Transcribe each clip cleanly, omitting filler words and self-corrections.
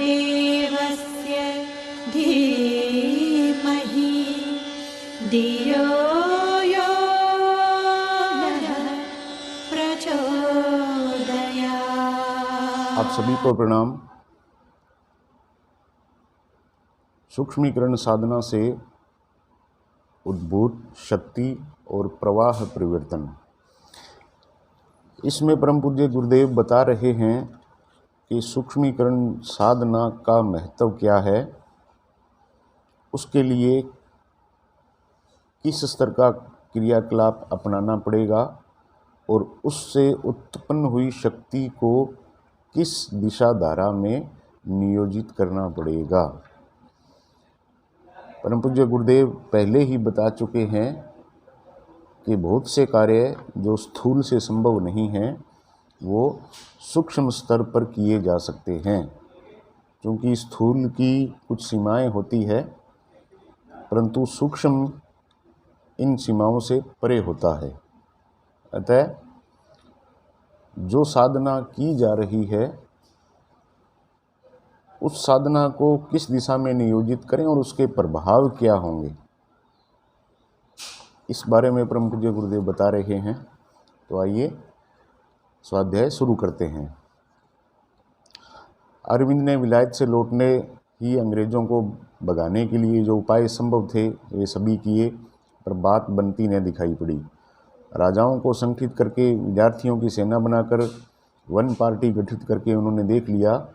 देवस्य धीमहि धियो यो नः प्रचोदयात्। आप सभी को प्रणाम। सूक्ष्मीकरण साधना से उद्भूत शक्ति और प्रवाह परिवर्तन, इसमें परम पूज्य गुरुदेव बता रहे हैं कि सूक्ष्मीकरण साधना का महत्व क्या है, उसके लिए किस स्तर का क्रियाकलाप अपनाना पड़ेगा और उससे उत्पन्न हुई शक्ति को किस दिशा धारा में नियोजित करना पड़ेगा। परम पूज्य गुरुदेव पहले ही बता चुके हैं कि बहुत से कार्य जो स्थूल से संभव नहीं हैं वो सूक्ष्म स्तर पर किए जा सकते हैं, क्योंकि स्थूल की कुछ सीमाएं होती है परंतु सूक्ष्म इन सीमाओं से परे होता है। अतः जो साधना की जा रही है उस साधना को किस दिशा में नियोजित करें और उसके प्रभाव क्या होंगे, इस बारे में परम पूज्य गुरुदेव बता रहे हैं। तो आइए स्वाध्याय शुरू करते हैं। अरविंद ने विलायत से लौटने ही अंग्रेज़ों को भगाने के लिए जो उपाय संभव थे वे सभी किए, पर बात बनती न दिखाई पड़ी। राजाओं को संगठित करके विद्यार्थियों की सेना बनाकर वन पार्टी गठित करके उन्होंने देख लिया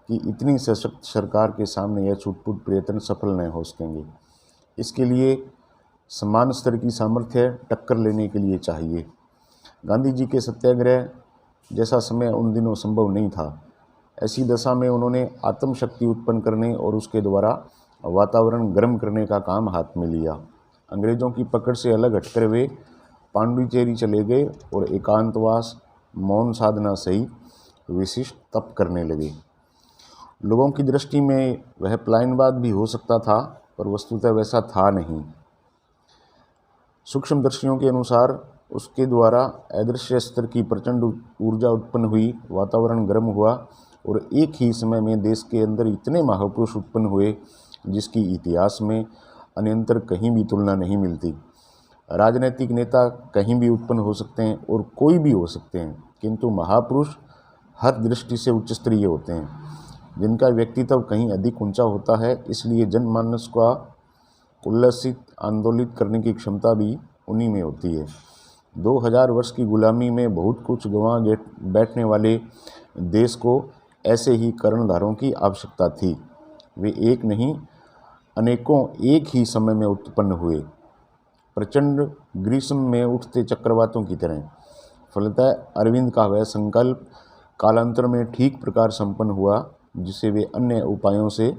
कि इतनी सशक्त सरकार के सामने यह छुटपुट प्रयत्न सफल न हो सकेंगे। इसके लिए समान स्तर की सामर्थ्य टक्कर लेने के लिए चाहिए। गांधी जी के सत्याग्रह जैसा समय उन दिनों संभव नहीं था। ऐसी दशा में उन्होंने आत्मशक्ति उत्पन्न करने और उसके द्वारा वातावरण गर्म करने का काम हाथ में लिया। अंग्रेज़ों की पकड़ से अलग हटकर वे पांडिचेरी चले गए और एकांतवास, मौन साधना सहित विशिष्ट तप करने लगे। लोगों की दृष्टि में वह पलायनवाद भी हो सकता था, पर वस्तुतः वैसा था नहीं। सूक्ष्मदर्शियों के अनुसार उसके द्वारा अदृश्य स्तर की प्रचंड ऊर्जा उत्पन्न हुई, वातावरण गर्म हुआ और एक ही समय में देश के अंदर इतने महापुरुष उत्पन्न हुए जिसकी इतिहास में अन्यंतर कहीं भी तुलना नहीं मिलती। राजनीतिक नेता कहीं भी उत्पन्न हो सकते हैं और कोई भी हो सकते हैं, किंतु महापुरुष हर दृष्टि से उच्च स्तरीय होते हैं, जिनका व्यक्तित्व कहीं अधिक ऊंचा होता है। इसलिए जनमानस का उल्लसित आंदोलित करने की क्षमता भी उन्हीं में होती है। 2000 वर्ष की गुलामी में बहुत कुछ गंवा बैठने वाले देश को ऐसे ही कर्णधारों की आवश्यकता थी। वे एक नहीं अनेकों एक ही समय में उत्पन्न हुए, प्रचंड ग्रीष्म में उठते चक्रवातों की तरह। फलतः अरविंद का वह संकल्प कालांतर में ठीक प्रकार संपन्न हुआ जिसे वे अन्य उपायों से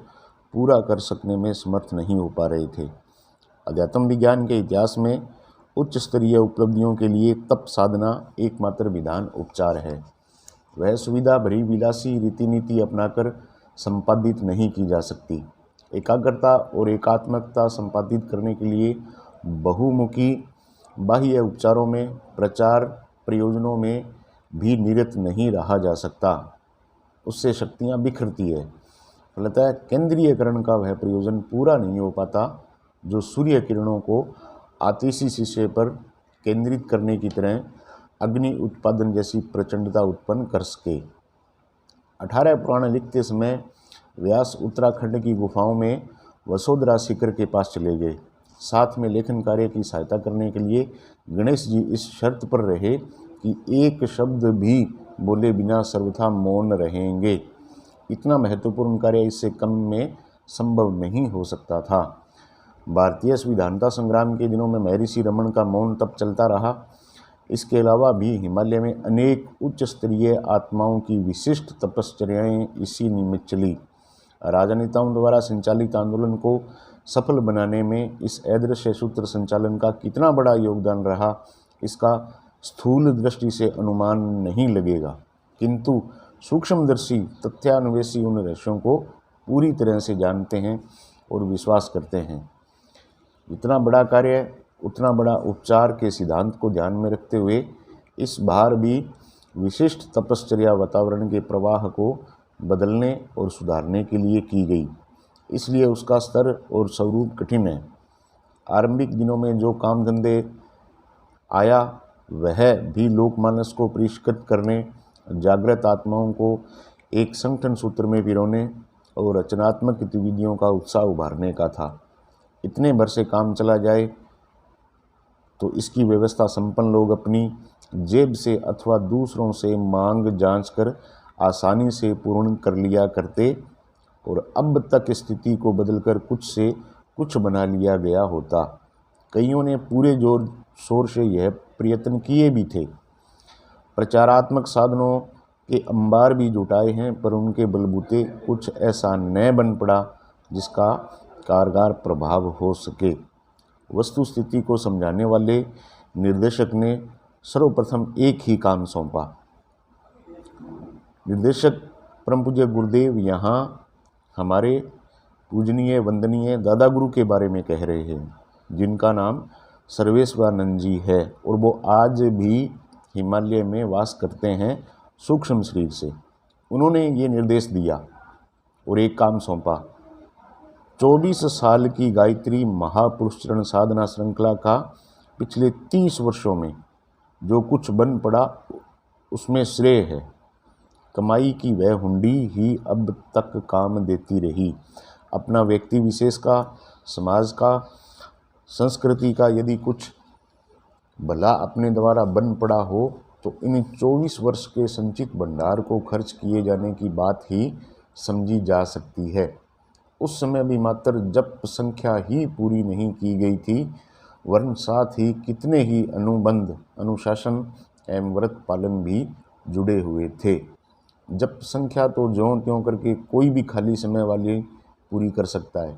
पूरा कर सकने में समर्थ नहीं हो पा रहे थे। अध्यात्म विज्ञान के इतिहास में उच्च स्तरीय उपलब्धियों के लिए तप साधना एकमात्र विधान उपचार है। वह सुविधा भरी विलासी रीति नीति अपनाकर संपादित नहीं की जा सकती। एकाग्रता और एकात्मकता संपादित करने के लिए बहुमुखी बाह्य उपचारों में, प्रचार प्रयोजनों में भी निरत नहीं रहा जा सकता। उससे शक्तियाँ बिखरती है। फलतः केंद्रीयकरण का वह प्रयोजन पूरा नहीं हो पाता जो सूर्य किरणों को आतिशी शीशे पर केंद्रित करने की तरह अग्नि उत्पादन जैसी प्रचंडता उत्पन्न कर सके। 18 पुराण लिखते समय व्यास उत्तराखंड की गुफाओं में वसोधरा शिखर के पास चले गए। साथ में लेखन कार्य की सहायता करने के लिए गणेश जी इस शर्त पर रहे कि एक शब्द भी बोले बिना सर्वथा मौन रहेंगे। इतना महत्वपूर्ण कार्य इससे कम में संभव नहीं हो सकता था। भारतीय संविधानता संग्राम के दिनों में महर्षि रमन का मौन तप चलता रहा। इसके अलावा भी हिमालय में अनेक उच्च स्तरीय आत्माओं की विशिष्ट तपश्चर्याएँ इसी निमित्त चली। राजनेताओं द्वारा संचालित आंदोलन को सफल बनाने में इस अदृश्य सूत्र संचालन का कितना बड़ा योगदान रहा, इसका स्थूल दृष्टि से अनुमान नहीं लगेगा, किंतु सूक्ष्मदर्शी तथ्यान्वेषी उन रहस्यों को पूरी तरह से जानते हैं और विश्वास करते हैं। इतना बड़ा कार्य, उतना बड़ा उपचार के सिद्धांत को ध्यान में रखते हुए इस बार भी विशिष्ट तपश्चर्या वातावरण के प्रवाह को बदलने और सुधारने के लिए की गई, इसलिए उसका स्तर और स्वरूप कठिन है। आरंभिक दिनों में जो काम धंधे आया वह भी लोकमानस को परिष्कृत करने, जागृत आत्माओं को एक संगठन सूत्र में पिरोने और रचनात्मक गतिविधियों का उत्साह उभारने का था। इतने भर से काम चला जाए तो इसकी व्यवस्था संपन्न लोग अपनी जेब से अथवा दूसरों से मांग जांच कर आसानी से पूर्ण कर लिया करते, और अब तक स्थिति को बदलकर कुछ से कुछ बना लिया गया होता। कईयों ने पूरे जोर शोर से यह प्रयत्न किए भी थे, प्रचारात्मक साधनों के अंबार भी जुटाए हैं, पर उनके बलबूते कुछ ऐसा न बन पड़ा जिसका कारगर प्रभाव हो सके। वस्तु स्थिति को समझाने वाले निर्देशक ने सर्वप्रथम एक ही काम सौंपा। निर्देशक परम पूज्य गुरुदेव यहाँ हमारे पूजनीय वंदनीय दादा गुरु के बारे में कह रहे हैं, जिनका नाम सर्वेश्वरानंद जी है, और वो आज भी हिमालय में वास करते हैं सूक्ष्म शरीर से। उन्होंने ये निर्देश दिया और एक काम सौंपा। 24 साल की गायत्री महापुरुष चरण साधना श्रृंखला का पिछले 30 वर्षों में जो कुछ बन पड़ा उसमें श्रेय है। कमाई की वह हुंडी ही अब तक काम देती रही। अपना व्यक्ति विशेष का, समाज का, संस्कृति का यदि कुछ भला अपने द्वारा बन पड़ा हो तो इन 24 वर्ष के संचित भंडार को खर्च किए जाने की बात ही समझी जा सकती है। उस समय भी मात्र जप संख्या ही पूरी नहीं की गई थी, वरन साथ ही कितने ही अनुबंध, अनुशासन एवं व्रत पालन भी जुड़े हुए थे। जप संख्या तो ज्यों त्यों करके कोई भी खाली समय वाले पूरी कर सकता है,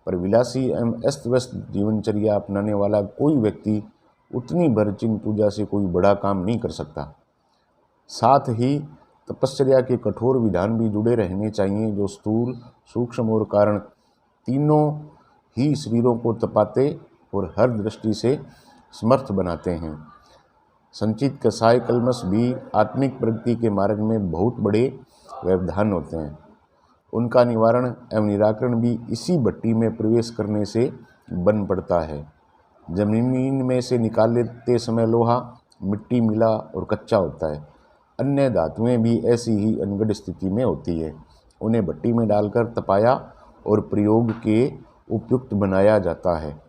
पर विलासी एवं अस्त व्यस्त जीवनचर्या अपनाने वाला कोई व्यक्ति उतनी भरचिन पूजा से कोई बड़ा काम नहीं कर सकता। साथ ही तपश्चर्या के कठोर विधान भी जुड़े रहने चाहिए, जो स्थूल, सूक्ष्म और कारण तीनों ही शरीरों को तपाते और हर दृष्टि से समर्थ बनाते हैं। संचित कसाय कलमश भी आत्मिक प्रगति के मार्ग में बहुत बड़े व्यवधान होते हैं। उनका निवारण एवं निराकरण भी इसी भट्टी में प्रवेश करने से बन पड़ता है। जमीन में से निकाल लेते समय लोहा, मिट्टी मिला और कच्चा होता है। अन्य धातुएं भी ऐसी ही अनगढ़ स्थिति में होती है। उन्हें भट्टी में डालकर तपाया और प्रयोग के उपयुक्त बनाया जाता है।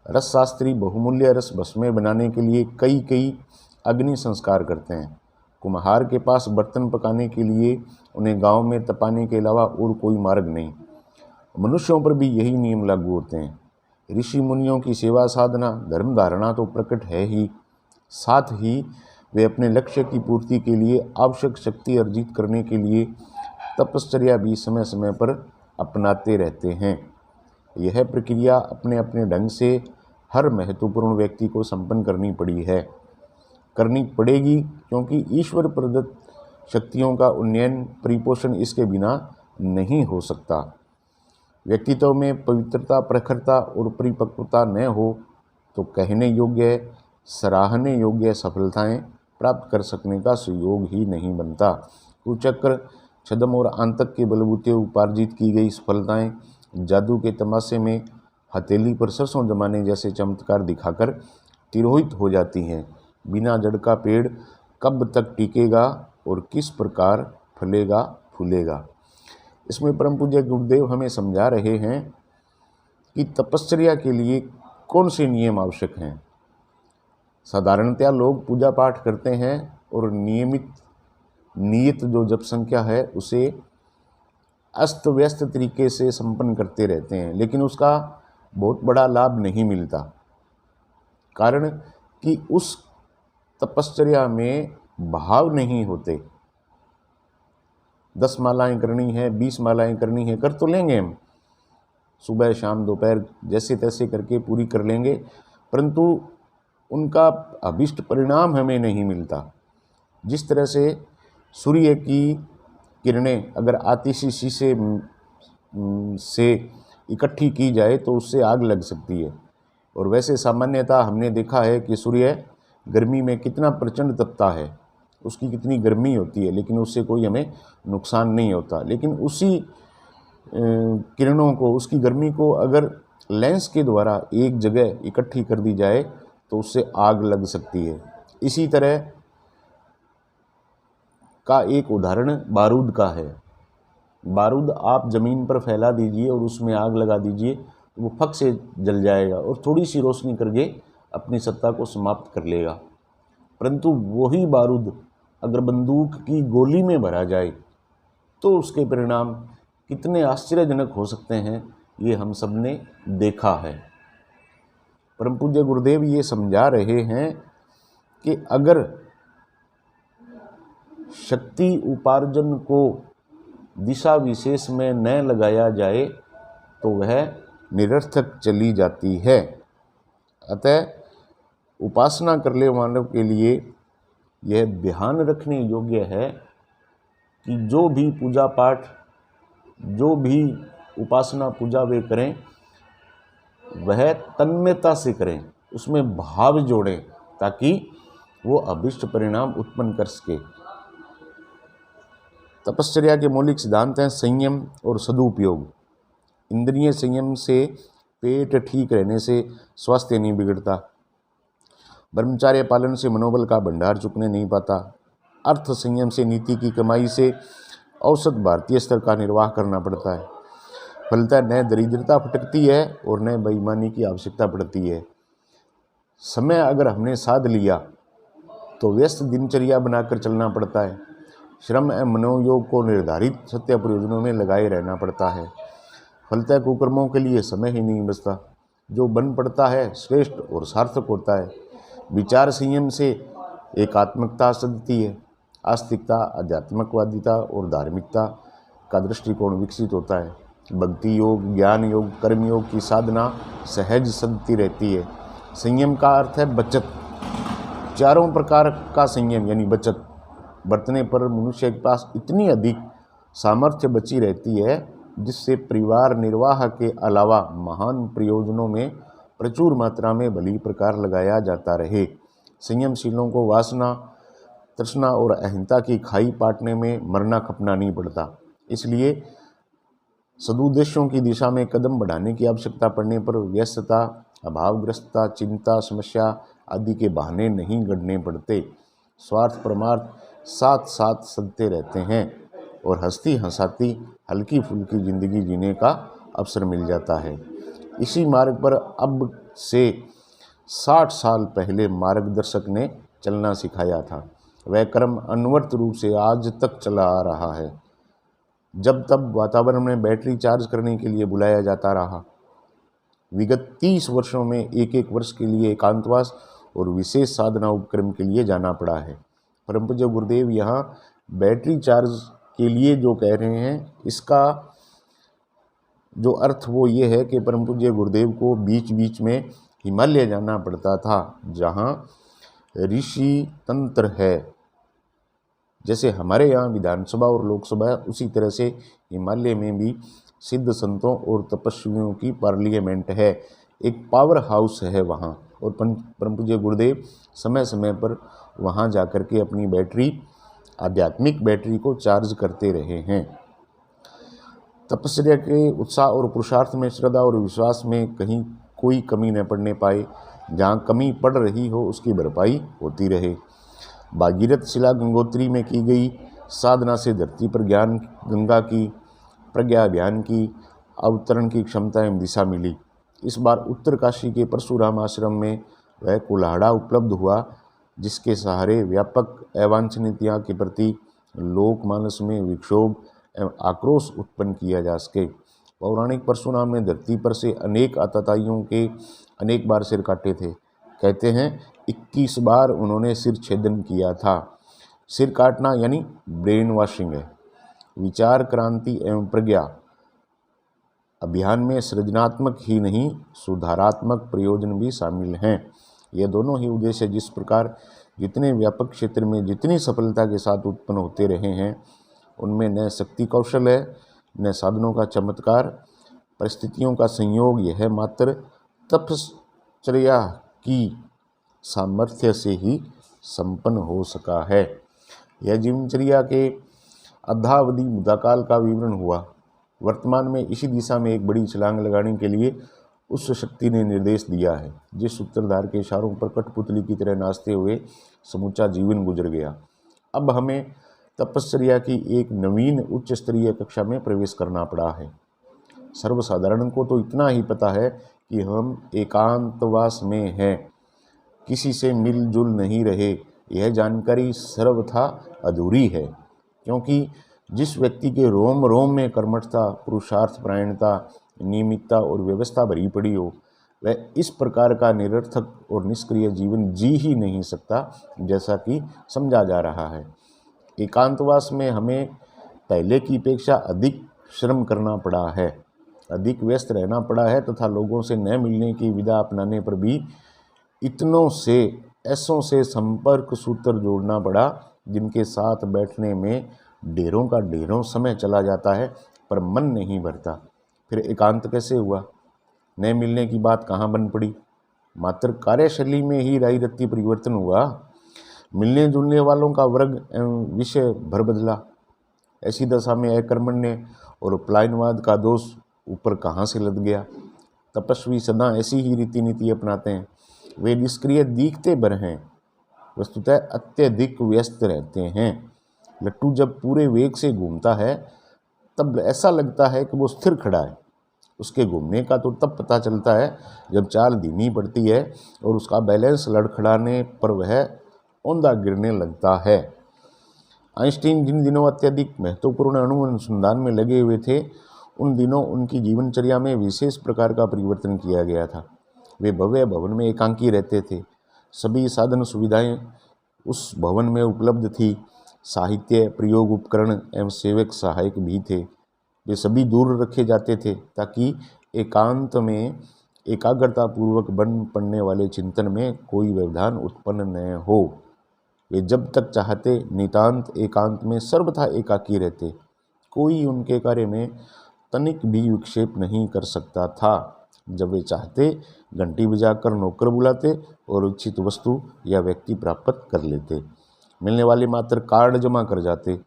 रस शास्त्री बहुमूल्य रस भस्में बनाने के लिए कई अग्नि संस्कार करते हैं। कुम्हार के पास बर्तन पकाने के लिए उन्हें गांव में तपाने के अलावा और कोई मार्ग नहीं। मनुष्यों पर भी यही नियम लागू होते हैं। ऋषि मुनियों की सेवा साधना, धर्म धारणा तो प्रकट है ही, साथ ही वे अपने लक्ष्य की पूर्ति के लिए आवश्यक शक्ति अर्जित करने के लिए तपश्चर्या भी समय समय पर अपनाते रहते हैं। यह प्रक्रिया अपने अपने ढंग से हर महत्वपूर्ण व्यक्ति को संपन्न करनी पड़ेगी, क्योंकि ईश्वर प्रदत्त शक्तियों का उन्नयन, परिपोषण इसके बिना नहीं हो सकता। व्यक्तित्व में पवित्रता, प्रखरता और परिपक्वता न हो तो कहने योग्य, सराहने योग्य सफलताएं प्राप्त कर सकने का सुयोग ही नहीं बनता। कुचक्र, छद्म और आंतक के बलबूते उपार्जित की गई सफलताएं जादू के तमाशे में हथेली पर सरसों जमाने जैसे चमत्कार दिखाकर तिरोहित हो जाती हैं। बिना जड़ का पेड़ कब तक टिकेगा और किस प्रकार फलेगा फूलेगा। इसमें परम पूज्य गुरुदेव हमें समझा रहे हैं कि तपश्चर्या के लिए कौन से नियम आवश्यक हैं। साधारणतया लोग पूजा पाठ करते हैं और नियत जो जप संख्या है उसे अस्त व्यस्त तरीके से संपन्न करते रहते हैं, लेकिन उसका बहुत बड़ा लाभ नहीं मिलता। कारण कि उस तपश्चर्या में भाव नहीं होते। 10 मालाएं करनी है, 20 मालाएं करनी है, कर तो लेंगे हम, सुबह शाम दोपहर जैसे तैसे करके पूरी कर लेंगे, परंतु उनका अभिष्ट परिणाम हमें नहीं मिलता। जिस तरह से सूर्य की किरणें अगर आतिशी शीशे से इकट्ठी की जाए तो उससे आग लग सकती है, और वैसे सामान्यतः हमने देखा है कि सूर्य गर्मी में कितना प्रचंड तपता है, उसकी कितनी गर्मी होती है, लेकिन उससे कोई हमें नुकसान नहीं होता। लेकिन उसी किरणों को, उसकी गर्मी को अगर लेंस के द्वारा एक जगह इकट्ठी कर दी जाए तो उससे आग लग सकती है। इसी तरह का एक उदाहरण बारूद का है। बारूद आप ज़मीन पर फैला दीजिए और उसमें आग लगा दीजिए तो वो फक से जल जाएगा और थोड़ी सी रोशनी करके अपनी सत्ता को समाप्त कर लेगा। परंतु वही बारूद अगर बंदूक की गोली में भरा जाए तो उसके परिणाम कितने आश्चर्यजनक हो सकते हैं, ये हम सब ने देखा है। परम पूज्य गुरुदेव ये समझा रहे हैं कि अगर शक्ति उपार्जन को दिशा विशेष में न लगाया जाए तो वह निरर्थक चली जाती है। अतः उपासना करने वालों के लिए यह ध्यान रखने योग्य है कि जो भी पूजा पाठ, जो भी उपासना पूजा वे करें वह तन्मयता से करें, उसमें भाव जोड़ें ताकि वो अभिष्ट परिणाम उत्पन्न कर सके। तपश्चर्या के मौलिक सिद्धांत हैं संयम और सदुपयोग। इंद्रिय संयम से पेट ठीक रहने से स्वास्थ्य नहीं बिगड़ता। ब्रह्मचार्य पालन से मनोबल का भंडार चुकने नहीं पाता। अर्थ संयम से नीति की कमाई से औसत भारतीय स्तर का निर्वाह करना पड़ता है। फलतः न दरिद्रता फटकती है और न बेईमानी की आवश्यकता पड़ती है। समय अगर हमने साध लिया तो व्यस्त दिनचर्या बनाकर चलना पड़ता है। श्रम एवं मनोयोग को निर्धारित सत्य प्रयोजनों में लगाए रहना पड़ता है। फलतः कुकर्मों के लिए समय ही नहीं बचता। जो बन पड़ता है श्रेष्ठ और सार्थक होता है। विचार संयम से एकात्मकता सदती है। आस्तिकता, आध्यात्मिकवादिता और धार्मिकता का दृष्टिकोण विकसित होता है। भक्ति योग, ज्ञान योग, कर्म योग की साधना सहज सदती रहती है। संयम का अर्थ है बचत। चारों प्रकार का संयम यानी बचत बरतने पर मनुष्य के पास इतनी अधिक सामर्थ्य बची रहती है जिससे परिवार निर्वाह के अलावा महान प्रयोजनों में प्रचुर मात्रा में भली प्रकार लगाया जाता रहे। संयमशीलों को वासना, तृष्णा और अहंता की खाई पाटने में मरना खपना नहीं पड़ता। इसलिए सदुद्देश्यों की दिशा में कदम बढ़ाने की आवश्यकता पड़ने पर व्यस्तता, अभावग्रस्तता, चिंता, समस्या आदि के बहाने नहीं गढ़ने पड़ते। स्वार्थ परमार्थ साथ साथ सदते रहते हैं और हंसती हंसाती हल्की फुल्की जिंदगी जीने का अवसर मिल जाता है। इसी मार्ग पर अब से 60 साल पहले मार्गदर्शक ने चलना सिखाया था। वह क्रम अनवरत रूप से आज तक चला आ रहा है। जब तब वातावरण में बैटरी चार्ज करने के लिए बुलाया जाता रहा। विगत 30 वर्षों में एक एक वर्ष के लिए एकांतवास और विशेष साधना उपक्रम के लिए जाना पड़ा है। परम पूज्य गुरुदेव यहाँ बैटरी चार्ज के लिए जो कह रहे हैं, इसका जो अर्थ वो ये है कि परम पूज्य गुरुदेव को बीच बीच में हिमालय जाना पड़ता था, जहाँ ऋषि तंत्र है। जैसे हमारे यहाँ विधानसभा और लोकसभा, उसी तरह से हिमालय में भी सिद्ध संतों और तपस्वियों की पार्लियामेंट है। एक पावर हाउस है वहाँ, और परम पूज्य गुरुदेव समय समय पर वहाँ जाकर के अपनी बैटरी, आध्यात्मिक बैटरी को चार्ज करते रहे हैं। तपस्या के उत्साह और पुरुषार्थ में, श्रद्धा और विश्वास में कहीं कोई कमी न पड़ने पाए। जहाँ कमी पड़ रही हो उसकी भरपाई होती रहे। भागीरथ शिला गंगोत्री में की गई साधना से धरती पर ज्ञान गंगा की, प्रज्ञा अभियान की अवतरण की क्षमता एवं दिशा मिली। इस बार उत्तर काशी के परशुराम आश्रम में वह कुल्हाड़ा उपलब्ध हुआ जिसके सहारे व्यापक अवांछनीयता के प्रति लोकमानस में विक्षोभ एवं आक्रोश उत्पन्न किया जा सके। पौराणिक परशुराम ने धरती पर से अनेक आतताइयों के अनेक बार सिर काटे थे। कहते हैं 21 बार उन्होंने सिर छेदन किया था। सिर काटना यानी ब्रेन वॉशिंग है। विचार क्रांति एवं प्रज्ञा अभियान में सृजनात्मक ही नहीं सुधारात्मक प्रयोजन भी शामिल हैं। ये दोनों ही उद्देश्य जिस प्रकार जितने व्यापक क्षेत्र में जितनी सफलता के साथ उत्पन्न होते रहे हैं, उनमें न शक्ति कौशल है, न साधनों का चमत्कार, परिस्थितियों का संयोग, यह मात्र तपश्चर्या की सामर्थ्य से ही संपन्न हो सका है। यह जीवनचर्या के अद्यावधि मुदाकाल का विवरण हुआ। वर्तमान में इसी दिशा में एक बड़ी छलांग लगाने के लिए उस शक्ति ने निर्देश दिया है जिस सूत्रधार के इशारों पर कठपुतली की तरह नाचते हुए समूचा जीवन गुजर गया। अब हमें तपश्चर्या की एक नवीन उच्च स्तरीय कक्षा में प्रवेश करना पड़ा है। सर्वसाधारण को तो इतना ही पता है कि हम एकांतवास में हैं, किसी से मिलजुल नहीं रहे। यह जानकारी सर्वथा अधूरी है, क्योंकि जिस व्यक्ति के रोम रोम में कर्मठता, पुरुषार्थ परायणता, नियमितता और व्यवस्था भरी पड़ी हो, वह इस प्रकार का निरर्थक और निष्क्रिय जीवन जी ही नहीं सकता जैसा कि समझा जा रहा है। एकांतवास में हमें पहले की अपेक्षा अधिक श्रम करना पड़ा है, अधिक व्यस्त रहना पड़ा है तथा लोगों से न मिलने की विधा अपनाने पर भी इतनों से ऐसों से संपर्क सूत्र जोड़ना पड़ा जिनके साथ बैठने में ढेरों का ढेरों समय चला जाता है पर मन नहीं भरता। फिर एकांत कैसे हुआ? न मिलने की बात कहाँ बन पड़ी? मात्र कार्यशैली में ही राई रत्ती परिवर्तन हुआ। मिलने जुलने वालों का वर्ग एवं विषय भर बदला। ऐसी दशा में अकर्मण्य और पलायनवाद का दोष ऊपर कहाँ से लद गया? तपस्वी सदा ऐसी ही रीति नीति अपनाते हैं। वे निष्क्रिय दिखते भर हैं, वस्तुतः अत्यधिक व्यस्त रहते हैं। लट्टू जब पूरे वेग से घूमता है तब ऐसा लगता है कि वो स्थिर खड़ा है। उसके घूमने का तो तब पता चलता है जब चाल धीमी पड़ती है और उसका बैलेंस लड़खड़ाने पर वह औंधा गिरने लगता है। आइंस्टीन जिन दिनों अत्यधिक महत्वपूर्ण अणु अनुसंधान में लगे हुए थे, उन दिनों उनकी जीवनचर्या में विशेष प्रकार का परिवर्तन किया गया था। वे भव्य भवन में एकांकी रहते थे। सभी साधन सुविधाएं उस भवन में उपलब्ध थी। साहित्य, प्रयोग उपकरण एवं सेवक सहायक भी थे। वे सभी दूर रखे जाते थे ताकि एकांत में एकाग्रता पूर्वक बन पड़ने वाले चिंतन में कोई व्यवधान उत्पन्न न हो। वे जब तक चाहते नितांत एकांत में सर्वथा एकाकी रहते। कोई उनके कार्य में तनिक भी विक्षेप नहीं कर सकता था। जब वे चाहते घंटी बजाकर नौकर बुलाते और इच्छित वस्तु या व्यक्ति प्राप्त कर लेते। मिलने वाले मात्र कार्ड जमा कर जाते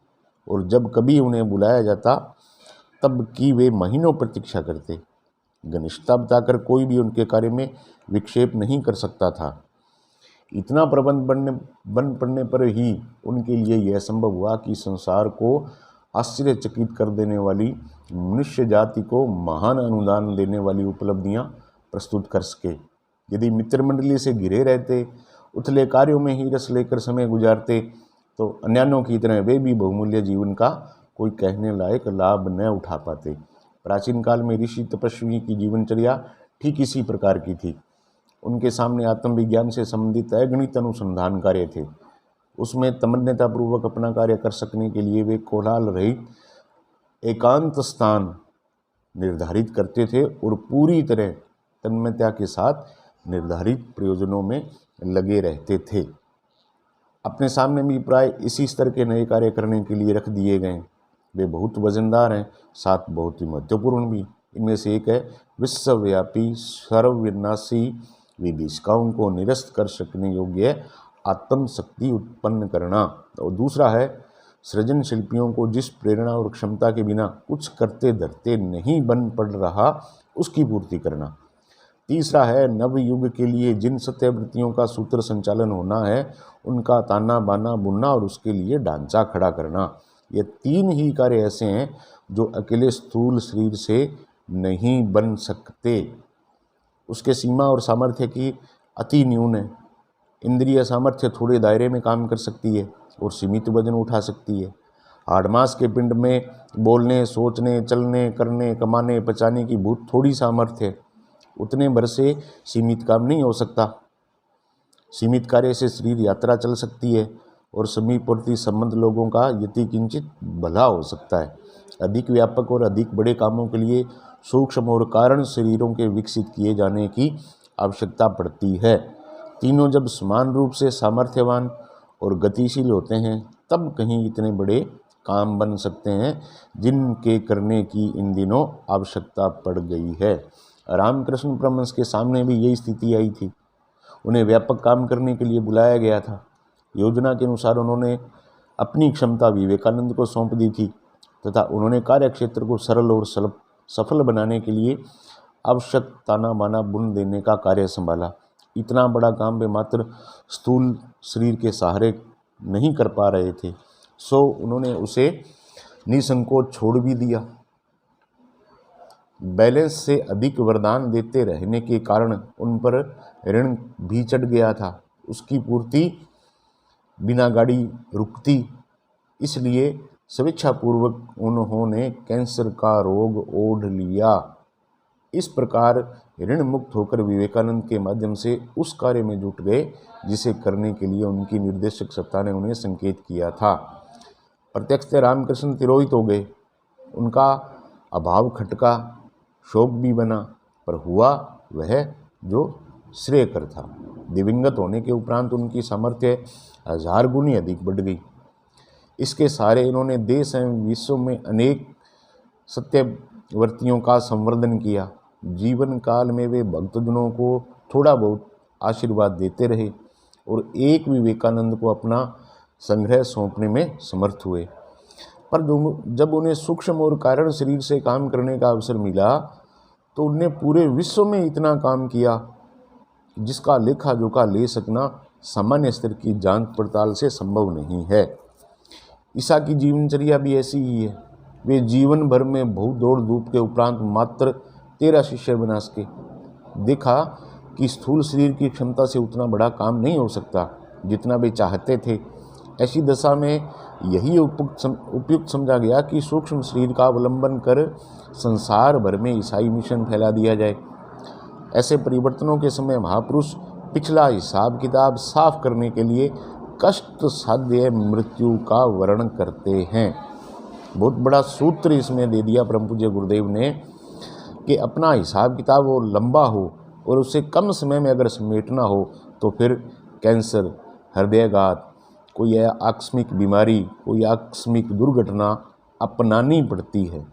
और जब कभी उन्हें बुलाया जाता तब की वे महीनों प्रतीक्षा करते। घनिष्ठता बताकर कोई भी उनके कार्य में विक्षेप नहीं कर सकता था। इतना प्रबंध बन पड़ने पर ही उनके लिए यह संभव हुआ कि संसार को आश्चर्यचकित कर देने वाली, मनुष्य जाति को महान अनुदान देने वाली उपलब्धियां प्रस्तुत कर सके। यदि मित्र मंडली से घिरे रहते, उथले कार्यों में ही रस लेकर समय गुजारते, तो अन्यान्यों की तरह वे भी बहुमूल्य जीवन का कोई कहने लायक लाभ न उठा पाते। प्राचीन काल में ऋषि तपस्वी की जीवनचर्या ठीक इसी प्रकार की थी। उनके सामने आत्मविज्ञान से संबंधित अगणित अनुसंधान कार्य थे। उसमें तन्मयतापूर्वक अपना कार्य कर सकने के लिए वे कोलाहल रहित एकांत स्थान निर्धारित करते थे और पूरी तरह तन्मयता के साथ निर्धारित प्रयोजनों में लगे रहते थे। अपने सामने भी प्राय इसी स्तर के नए कार्य करने के लिए रख दिए गए। वे बहुत वजनदार हैं, साथ बहुत ही महत्वपूर्ण भी। इनमें से एक है विश्वव्यापी सर्वविनाशी विभीषिकाओं को निरस्त कर सकने योग्य आत्म शक्ति उत्पन्न करना, और दूसरा है सृजन शिल्पियों को जिस प्रेरणा और क्षमता के बिना कुछ करते धरते नहीं बन पड़ रहा उसकी पूर्ति करना। तीसरा है नव युग के लिए जिन सत्यवृत्तियों का सूत्र संचालन होना है उनका ताना बाना बुनना और उसके लिए ढांचा खड़ा करना। ये तीन ही कार्य ऐसे हैं जो अकेले स्थूल शरीर से नहीं बन सकते। उसके सीमा और सामर्थ्य की अति न्यून है। इंद्रिय सामर्थ्य थोड़े दायरे में काम कर सकती है और सीमित वजन उठा सकती है। हाड़मास के पिंड में बोलने, सोचने, चलने, करने, कमाने, पचाने की बहुत थोड़ी सामर्थ्य है। उतने भर से सीमित काम नहीं हो सकता। सीमित कार्य से शरीर यात्रा चल सकती है और समीपवर्ती संबंध लोगों का यति किंचित भला हो सकता है। अधिक व्यापक और अधिक बड़े कामों के लिए सूक्ष्म और कारण शरीरों के विकसित किए जाने की आवश्यकता पड़ती है। तीनों जब समान रूप से सामर्थ्यवान और गतिशील होते हैं तब कहीं इतने बड़े काम बन सकते हैं जिनके करने की इन दिनों आवश्यकता पड़ गई है। रामकृष्ण परमहंस के सामने भी यही स्थिति आई थी। उन्हें व्यापक काम करने के लिए बुलाया गया था। योजना के अनुसार उन्होंने अपनी क्षमता विवेकानंद को सौंप दी थी तथा उन्होंने कार्यक्षेत्र को सरल और सफल बनाने के लिए आवश्यक ताना बाना बुन देने का कार्य संभाला। इतना बड़ा काम वे मात्र स्थूल शरीर के सहारे नहीं कर पा रहे थे, सो उन्होंने उसे निसंकोच छोड़ भी दिया। बैलेंस से अधिक वरदान देते रहने के कारण उन पर ऋण भी चढ़ गया था। उसकी पूर्ति बिना गाड़ी रुकती, इसलिए स्वेच्छापूर्वक उन्होंने कैंसर का रोग ओढ़ लिया। इस प्रकार ऋण मुक्त होकर विवेकानंद के माध्यम से उस कार्य में जुट गए जिसे करने के लिए उनकी निर्देशक सत्ता ने उन्हें संकेत किया था। प्रत्यक्षतः रामकृष्ण तिरोहित हो गए। उनका अभाव खटका, शोक भी बना, पर हुआ वह जो श्रेयकर था। दिवंगत होने के उपरांत उनकी सामर्थ्य 1000 गुनी अधिक बढ़ गई। इसके सहारे इन्होंने देश एवं विश्व में अनेक सत्यवर्तियों का संवर्धन किया। जीवन काल में वे भक्तजनों को थोड़ा बहुत आशीर्वाद देते रहे और एक विवेकानंद को अपना संग्रह सौंपने में समर्थ हुए। पर जब उन्हें सूक्ष्म और कारण शरीर से काम करने का अवसर मिला तो उन्हें पूरे विश्व में इतना काम किया जिसका लेखा जोखा ले सकना सामान्य स्तर की जांच पड़ताल से संभव नहीं है। ईसा की जीवनचर्या भी ऐसी ही है। वे जीवन भर में बहुत दौड़ धूप के उपरांत मात्र 13 शिष्य बना सके। देखा कि स्थूल शरीर की क्षमता से उतना बड़ा काम नहीं हो सकता जितना वे चाहते थे। ऐसी दशा में यही उपयुक्त समझा गया कि सूक्ष्म शरीर का अवलंबन कर संसार भर में ईसाई मिशन फैला दिया जाए। ऐसे परिवर्तनों के समय महापुरुष पिछला हिसाब किताब साफ करने के लिए कष्ट साध्य मृत्यु का वर्णन करते हैं। बहुत बड़ा सूत्र इसमें दे दिया परम पूज्य गुरुदेव ने कि अपना हिसाब किताब वो लंबा हो और उसे कम समय में अगर समेटना हो तो फिर कैंसर, हृदयघात, कोई आकस्मिक बीमारी, कोई आकस्मिक दुर्घटना अपनानी पड़ती है।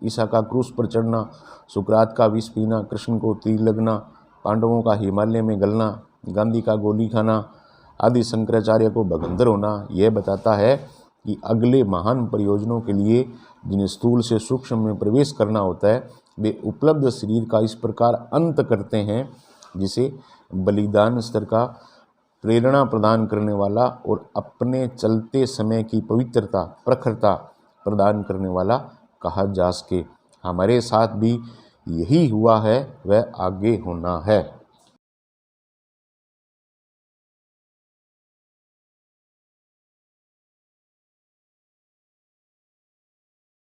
ईसा का क्रूस पर चढ़ना, सुकरात का विष पीना, कृष्ण को तीर लगना, पांडवों का हिमालय में गलना, गांधी का गोली खाना आदि शंकराचार्य को भगंदर होना, यह बताता है कि अगले महान प्रयोजनों के लिए जिन्हें स्थूल से सूक्ष्म में प्रवेश करना होता है वे उपलब्ध शरीर का इस प्रकार अंत करते हैं जिसे बलिदान स्तर का प्रेरणा प्रदान करने वाला और अपने चलते समय की पवित्रता प्रखरता प्रदान करने वाला कहा जा सके। हमारे साथ भी यही हुआ है, वह आगे होना है।